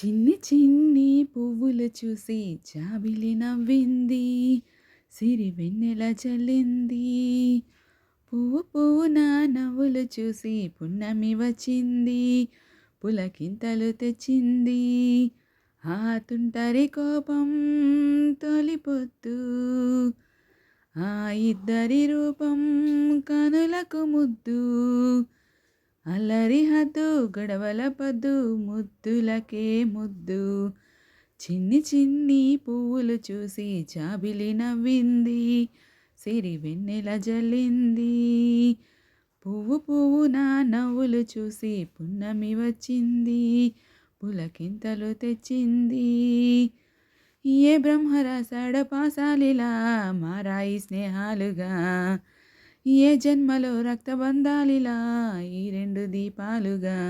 చిన్ని చిన్ని పువ్వులు చూసి జాబిలి నవ్వింది, సిరివెన్నెల చల్లింది. పువ్వు పువ్వున నవ్వులు చూసి పున్నమి వచ్చింది, పులకింతలు తెచ్చింది. ఆ తుంటరి కోపం తొలిపొద్దు, ఆ ఇద్దరి రూపం కనులకు ముద్దు. అల్లరి హద్దు గొడవల పద్దు, ముద్దులకే ముద్దు. చిన్ని చిన్ని పువ్వులు చూసి జాబిలి నవ్వింది, సిరివెన్నెల జల్లింది. పువ్వు పువ్వున నవ్వులు చూసి పున్నమి వచ్చింది, పులకింతలు తెచ్చింది. ఏ బ్రహ్మ రాసాడ పాసాలిలా మారాయి స్నేహాలుగా, ఏ జన్మలో రక్తబంధాలిలా ఈ రెండు దీపాలుగా.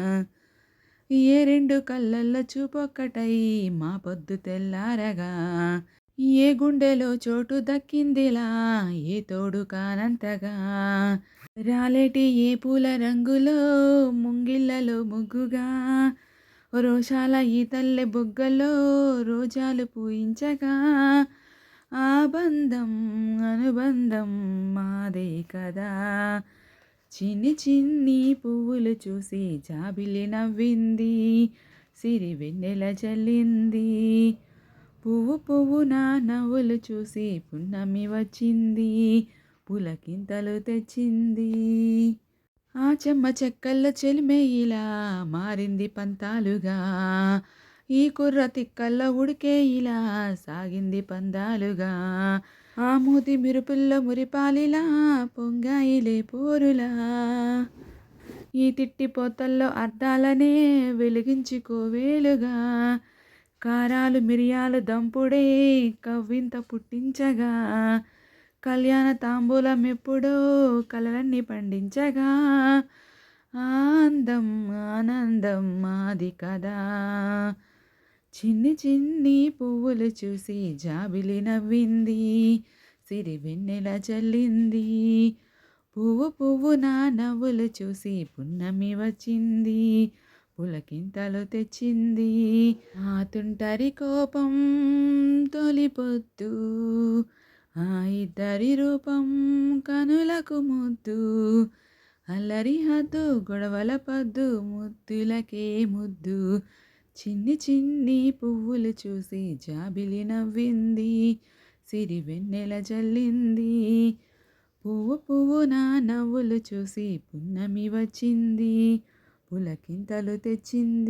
ఏ రెండు కళ్ళల్లో చూపొక్కటై మా పొద్దు తెల్లారగా, ఏ గుండెలో చోటు దక్కిందిలా ఏ తోడు కానంతగా. రాలేటి ఏ పూల రంగులో ముంగిళ్ళలో ముగ్గుగా, రోషాల ఈ తల్లె బుగ్గలో రోజాలు పూయించగా. ఆ బంధం అనుబంధం మాదే కదా. చిన్ని చిన్ని పువ్వులు చూసి జాబిలి నవ్వింది, సిరివెన్నెల జల్లింది. పువ్వు పువ్వున నవ్వులు చూసి పున్నమి వచ్చింది, పులకింతలు తెచ్చింది. ఆ చెమ్మ చెక్కల్లో చెలిమే ఇలా మారింది పంతాలుగా, ఈ కుర్ర తిక్కల్లో ఉడికే ఇలా సాగింది పందాలుగా. ఆ మూతి మిరుపుల్లో మురిపాలిలా పొంగాయిలే పోరులా, ఈ తిట్టి పోతల్లో అర్థాలనే వెలిగించుకోవేలుగా. కారాలు మిరియాలు దంపుడే కవ్వింత పుట్టించగా, కళ్యాణ తాంబూలం ఎప్పుడో కలలన్నీ పండించగా. ఆనందం ఆనందం మాది కదా. చిన్ని చిన్ని పువ్వులు చూసి జాబిలి నవ్వింది, సిరివెన్నెల జల్లింది. పువ్వు పువ్వున నవ్వులు చూసి పున్నమి వచ్చింది, పులకింతలు తెచ్చింది. ఆ తుంటరి కోపం తొలిపొద్దు, ఆ ఇద్దరి రూపం కనులకు ముద్దు. అల్లరి హద్దు గొడవల పద్దు, ముద్దులకే ముద్దు. చిన్ని చిన్ని పువ్వులు చూసి జాబిలి నవ్వింది, సిరివెన్నెల జల్లింది. పువ్వు పువ్వున నవ్వులు చూసి పున్నమి వచ్చింది, పులకింతలు తెచ్చింది.